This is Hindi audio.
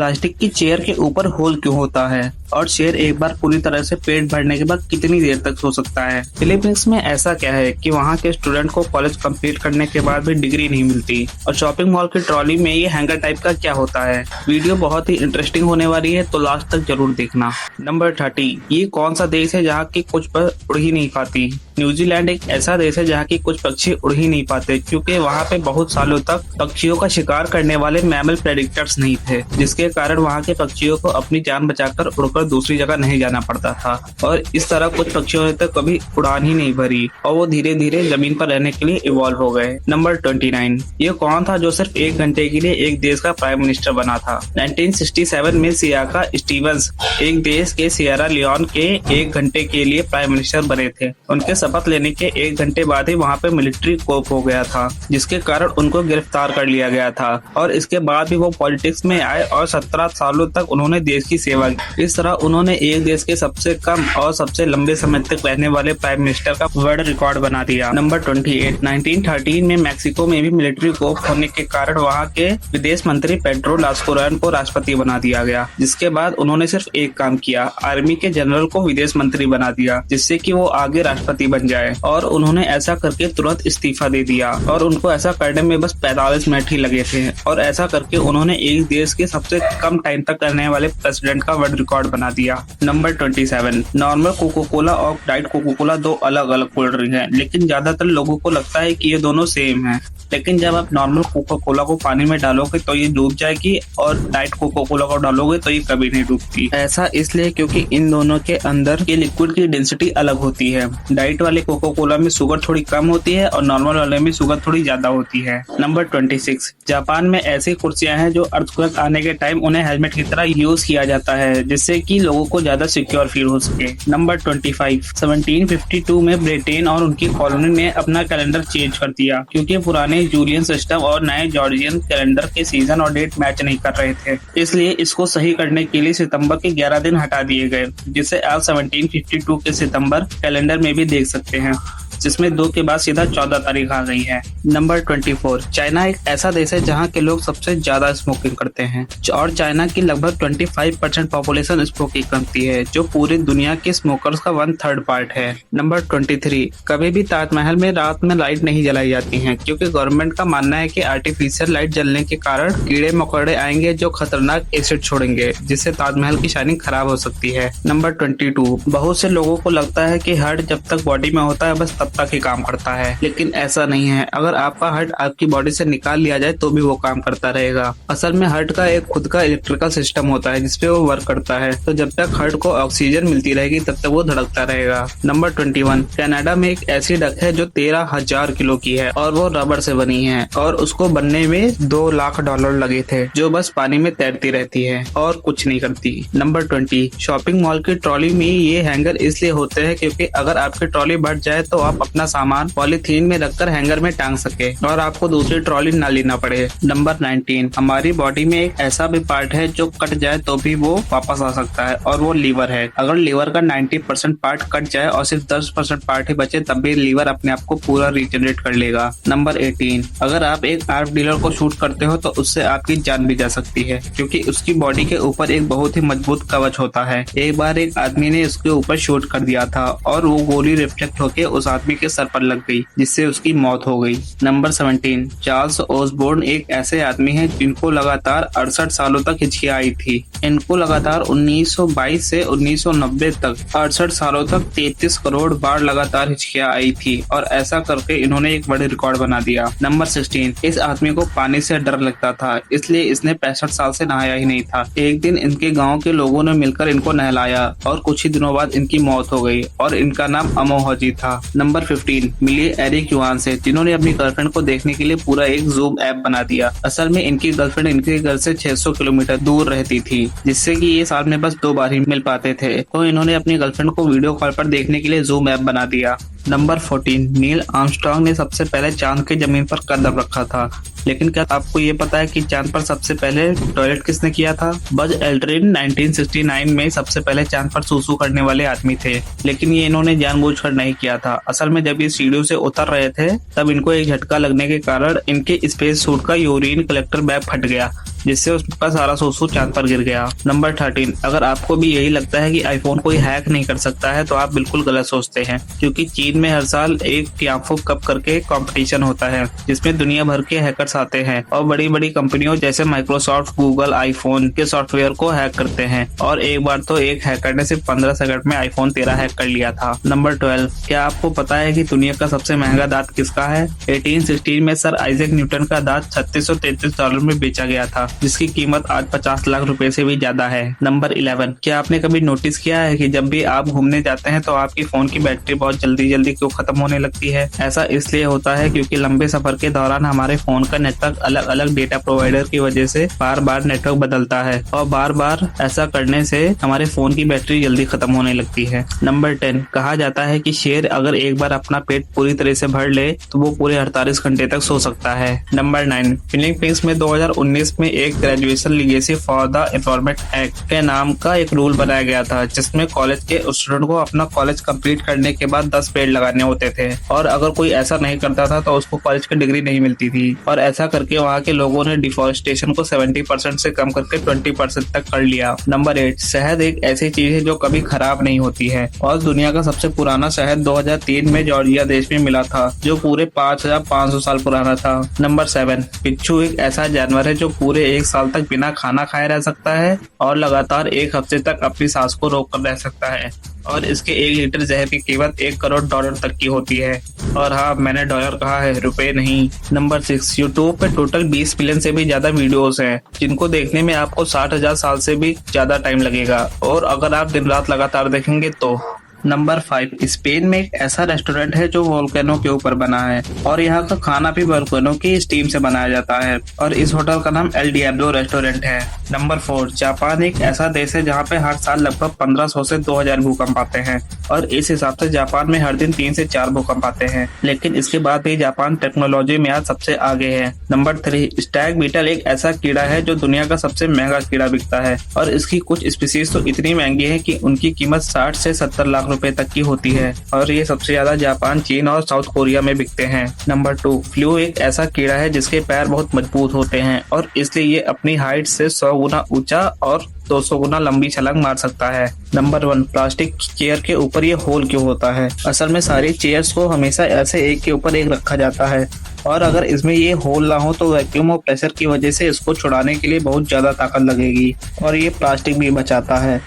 प्लास्टिक की चेयर के ऊपर होल क्यों होता है और शेर एक बार पूरी तरह से पेट भरने के बाद कितनी देर तक सो सकता है। फिलीपींस में ऐसा क्या है कि वहाँ के स्टूडेंट को कॉलेज कंप्लीट करने के बाद भी डिग्री नहीं मिलती, और शॉपिंग मॉल की ट्रॉली में ये हैंगर टाइप का क्या होता है। वीडियो बहुत ही इंटरेस्टिंग होने वाली है, तो लास्ट तक जरूर देखना। नंबर 30, ये कौन सा देश है जहाँ की कुछ पर उड़ ही नहीं पाती। न्यूजीलैंड एक ऐसा देश है जहाँ की कुछ पक्षी उड़ ही नहीं पाते, क्योंकि वहाँ पे बहुत सालों तक पक्षियों का शिकार करने वाले मैमल प्रेडिक्टर्स नहीं थे, जिसके कारण वहाँ के पक्षियों को अपनी जान बचाकर उड़कर दूसरी जगह नहीं जाना पड़ता था। और इस तरह कुछ पक्षियों ने तो कभी उड़ान ही नहीं भरी और वो धीरे धीरे जमीन पर रहने के लिए इवॉल्व हो गए। नंबर 29, ये कौन था जो सिर्फ 1 घंटे के लिए एक देश का प्राइम मिनिस्टर बना था। 1967 में सियाका स्टीवंस एक देश के सियरा लियोन के 1 घंटे के लिए प्राइम मिनिस्टर बने थे। उनके शपथ लेने के 1 घंटे बाद ही वहाँ पे मिलिट्री कोप हो गया था, जिसके कारण उनको गिरफ्तार कर लिया गया था, और इसके बाद भी वो पॉलिटिक्स में आए और 17 सालों तक उन्होंने देश की सेवा की। इस तरह उन्होंने एक देश के सबसे कम और सबसे लंबे समय तक रहने वाले प्राइम मिनिस्टर का वर्ल्ड रिकॉर्ड बना दिया। नंबर 28, 1913 में मैक्सिको में भी मिलिट्री कोप होने के कारण वहाँ के विदेश मंत्री पेड्रो लास्कोरान को राष्ट्रपति बना दिया गया, जिसके बाद उन्होंने सिर्फ एक काम किया, आर्मी के जनरल को विदेश मंत्री बना दिया, जिससे कि वो आगे राष्ट्रपति बन जाए। और उन्होंने ऐसा करके तुरंत इस्तीफा दे दिया, और उनको ऐसा करने में बस 45 मिनट ही लगे थे, और ऐसा करके उन्होंने एक देश के सबसे कम टाइम तक रहने वाले प्रेसिडेंट का वर्ल्ड रिकॉर्ड बना दिया। नंबर 27, नॉर्मल कोको कोला और डाइट कोको कोला 2 अलग अलग कोल्ड ड्रिंक है, लेकिन ज्यादातर लोगों को लगता है कि ये दोनों सेम है। लेकिन जब आप नॉर्मल कोको कोला को पानी में डालोगे तो ये डूब जाएगी, और डाइट कोको कोला को डालोगे तो ये कभी नहीं डूबती। ऐसा इसलिए क्योंकि इन दोनों के अंदर के लिक्विड की डेंसिटी अलग होती है। डाइट वाले कोको कोला में शुगर थोड़ी कम होती है और नॉर्मल वाले में शुगर थोड़ी ज्यादा होती है। नंबर 26, जापान में ऐसी कुर्सियां हैं जो अर्थक्वेक आने के टाइम उन्हें हेलमेट की तरह यूज किया जाता है, जिससे कि लोगों को ज्यादा सिक्योर फील हो सके। नंबर 25, 1752 में ब्रिटेन और उनकी कॉलोनी ने अपना कैलेंडर चेंज कर दिया, क्योंकि पुराने जूलियन सिस्टम और नए जॉर्जियन कैलेंडर के सीजन और डेट मैच नहीं कर रहे थे। इसलिए इसको सही करने के लिए सितंबर के 11 दिन हटा दिए गए, जिसे आप 1752 के सितंबर कैलेंडर में भी देख सकते हैं, जिसमें 2 के बाद सीधा 14 तारीख आ गई है। नंबर 24, चाइना एक ऐसा देश है जहाँ के लोग सबसे ज्यादा स्मोकिंग करते हैं, और चाइना की लगभग 25% पॉपुलेशन स्मोकिंग करती है, जो पूरी दुनिया के स्मोकर्स का 1/3 पार्ट है। नंबर 23, कभी भी ताजमहल में रात में लाइट नहीं जलाई जाती है, क्योंकि गवर्नमेंट का मानना है कि आर्टिफिशियल लाइट जलने के कारण कीड़े मकोड़े आएंगे जो खतरनाक एसिड छोड़ेंगे, जिससे ताजमहल की शाइनिंग खराब हो सकती है। नंबर 22, बहुत से लोगों को लगता है कि हार्ट जब तक बॉडी में होता है बस तब तक ही काम करता है, लेकिन ऐसा नहीं है। अगर आपका हार्ट आपकी बॉडी से निकाल लिया जाए तो भी वो काम करता रहेगा। असल में हार्ट का एक खुद का इलेक्ट्रिकल सिस्टम होता है जिसपे वो वर्क करता है, तो जब तक हार्ट को ऑक्सीजन मिलती रहेगी तब तक वो धड़कता रहेगा। नंबर 21, कनाडा में एक ऐसी डक है जो 13,000 किलो की है, और वो रबर से बनी है, और उसको बनने में $2 लाख लगे थे, जो बस पानी में तैरती रहती है और कुछ नहीं करती। नंबर 20, शॉपिंग मॉल की ट्रॉली में ये हैंगर इसलिए होते हैं क्योंकि अगर आपकी ट्रॉली भर जाए तो आप अपना सामान पॉलीथीन में रखकर हैंगर में टांग सके और आपको दूसरी ट्रॉली ना लेना पड़े। नंबर 19, हमारी बॉडी में एक ऐसा भी पार्ट है जो कट जाए तो भी वो वापस आ सकता है, और वो लीवर है। अगर लीवर का 90% पार्ट कट जाए और सिर्फ 10% पार्ट ही बचे, तब भी लीवर अपने आप को पूरा रिजनरेट कर लेगा। नंबर 18, अगर आप एक आर्म डीलर को शूट करते हो तो उससे आपकी जान भी जा सकती है, क्योंकि उसकी बॉडी के ऊपर एक बहुत ही मजबूत कवच होता है। एक बार एक आदमी ने उसके ऊपर शूट कर दिया था और वो गोली रिफ्लेक्ट होकर उस आदमी के सर पर लग गई, जिससे उसकी मौत हो गई। नंबर 17, चार्ल्स ओसबोर्न एक ऐसे आदमी हैं जिनको लगातार 68 सालों तक हिचकियां आई थी। इनको लगातार 1922 से 1990 तक 68 सालों तक 33 करोड़ बार लगातार हिचकियां आई थी, और ऐसा करके इन्होंने एक बड़े रिकॉर्ड बना दिया। नंबर 16, इस आदमी को पानी से डर लगता था, इसलिए इसने 65 साल से नहाया ही नहीं था। एक दिन इनके गाँव के लोगों ने मिलकर इनको नहलाया और कुछ ही दिनों बाद इनकी मौत हो गई, और इनका नाम अमोहजी था। नंबर 15, मिलिए एरिक युआन से, जिन्होंने अपनी गर्लफ्रेंड को देखने के लिए पूरा एक जूम ऐप बना दिया। असल में इनकी गर्लफ्रेंड इनके घर से 600 किलोमीटर दूर रहती थी, जिससे कि ये साल में बस 2 बार ही मिल पाते थे, तो इन्होंने अपनी गर्लफ्रेंड को वीडियो कॉल पर देखने के लिए जूम ऐप बना दिया। नंबर 14, नील आर्मस्ट्रांग ने सबसे पहले चांद की जमीन पर कदम रखा था, लेकिन क्या आपको ये पता है कि चांद पर सबसे पहले टॉयलेट किसने किया था? बज एल्ड्रिन 1969 में सबसे पहले चांद पर सूसू करने वाले आदमी थे, लेकिन ये इन्होंने जानबूझकर नहीं किया था। असल में जब ये सीढ़ियों से उतर रहे थे तब इनको एक झटका लगने के कारण इनके स्पेस सूट का यूरिन कलेक्टर बैग फट गया, जिससे उसका सारा सोचू चांद पर गिर गया। नंबर 13, अगर आपको भी यही लगता है कि आईफोन कोई हैक नहीं कर सकता है तो आप बिल्कुल गलत सोचते हैं, क्योंकि चीन में हर साल एक टियाफो कप करके कंपटीशन होता है जिसमें दुनिया भर के हैकर्स आते हैं और बड़ी बड़ी कंपनियों जैसे माइक्रोसॉफ्ट, गूगल आईफोन के सॉफ्टवेयर को हैक करते हैं। और एक बार तो एक हैकर ने सिर्फ 15 सेकंड में आईफोन 13 हैक कर लिया था। नंबर 12, क्या आपको पता है कि दुनिया का सबसे महंगा दांत किसका है? 1816 में सर आइजैक न्यूटन का दांत $3633 में बेचा गया था, जिसकी कीमत आज 50 लाख रुपए से भी ज्यादा है। नंबर 11, क्या आपने कभी नोटिस किया है कि जब भी आप घूमने जाते हैं तो आपकी फोन की बैटरी बहुत जल्दी जल्दी क्यों खत्म होने लगती है? ऐसा इसलिए होता है क्योंकि लंबे सफर के दौरान हमारे फोन का नेटवर्क अलग अलग डेटा प्रोवाइडर की वजह से बार बार नेटवर्क बदलता है और बार बार ऐसा करने से हमारे फोन की बैटरी जल्दी खत्म होने लगती है। नंबर 10, कहा जाता है कि शेर अगर एक बार अपना पेट पूरी तरह से भर ले तो वो पूरे 48 घंटे तक सो सकता है। नंबर 9, फिलीपींस में 2019 में एक graduation legacy for the environment act के नाम का एक रूल बनाया गया था, जिसमें कॉलेज के स्टूडेंट को अपना कॉलेज कंप्लीट करने के बाद 10 पेड़ लगाने होते थे और अगर कोई ऐसा नहीं करता था तो उसको कॉलेज की डिग्री नहीं मिलती थी। और ऐसा करके वहाँ के लोगों ने डिफॉरेस्टेशन को 70% से कम करके 20% तक कर लिया। नंबर 8, शहद एक ऐसी चीज है जो कभी खराब नहीं होती है और दुनिया का सबसे पुराना शहद 2003 में जॉर्जिया देश में मिला था, जो पूरे 5500 साल पुराना था। नंबर 7, बिच्छू एक ऐसा जानवर है जो पूरे 1 साल तक बिना खाना खाए रह सकता है और लगातार 1 हफ्ते तक अपनी सांस को रोक कर रह सकता है और इसके 1 लीटर जहर की कीमत $1 करोड़ तक की होती है। और हाँ, मैंने डॉलर कहा है, रुपए नहीं। नंबर 6, यूट्यूब पे टोटल 20 मिलियन से भी ज्यादा वीडियोस हैं जिनको देखने में आपको 60,000 साल से भी ज्यादा टाइम लगेगा और अगर आप दिन रात लगातार देखेंगे तो। नंबर 5, स्पेन में एक ऐसा रेस्टोरेंट है जो वोल्केनो के ऊपर बना है और यहाँ का खाना भी वोल्केनो की स्टीम से बनाया जाता है और इस होटल का नाम एल डियाब्लो रेस्टोरेंट है। नंबर 4, जापान एक ऐसा देश है जहाँ पे हर साल लगभग 1500 से 2000 भूकंप आते हैं और इस हिसाब से जापान में हर दिन 3 से 4 भूकंप आते हैं, लेकिन इसके बाद भी जापान टेक्नोलॉजी में आज सबसे आगे है। नंबर 3, स्टैग बीटल एक ऐसा कीड़ा है जो दुनिया का सबसे महंगा कीड़ा बिकता है और इसकी कुछ स्पीसीज तो इतनी महंगी है कि उनकी कीमत 60 से 70 लाख रुपए तक की होती है और ये सबसे ज्यादा जापान, चीन और साउथ कोरिया में बिकते हैं। नंबर 2, फ्लू एक ऐसा कीड़ा है जिसके पैर बहुत मजबूत होते हैं और इसलिए ये अपनी हाइट से 100 गुना ऊंचा और 200 गुना लंबी छलांग मार सकता है। नंबर 1, प्लास्टिक चेयर के ऊपर ये होल क्यों होता है? असल में सारी चेयर्स को हमेशा ऐसे एक के ऊपर एक रखा जाता है और अगर इसमें ये होल ना हो तो वैक्यूम और प्रेशर की वजह से इसको छुड़ाने के लिए बहुत ज्यादा ताकत लगेगी और ये प्लास्टिक भी बचाता है।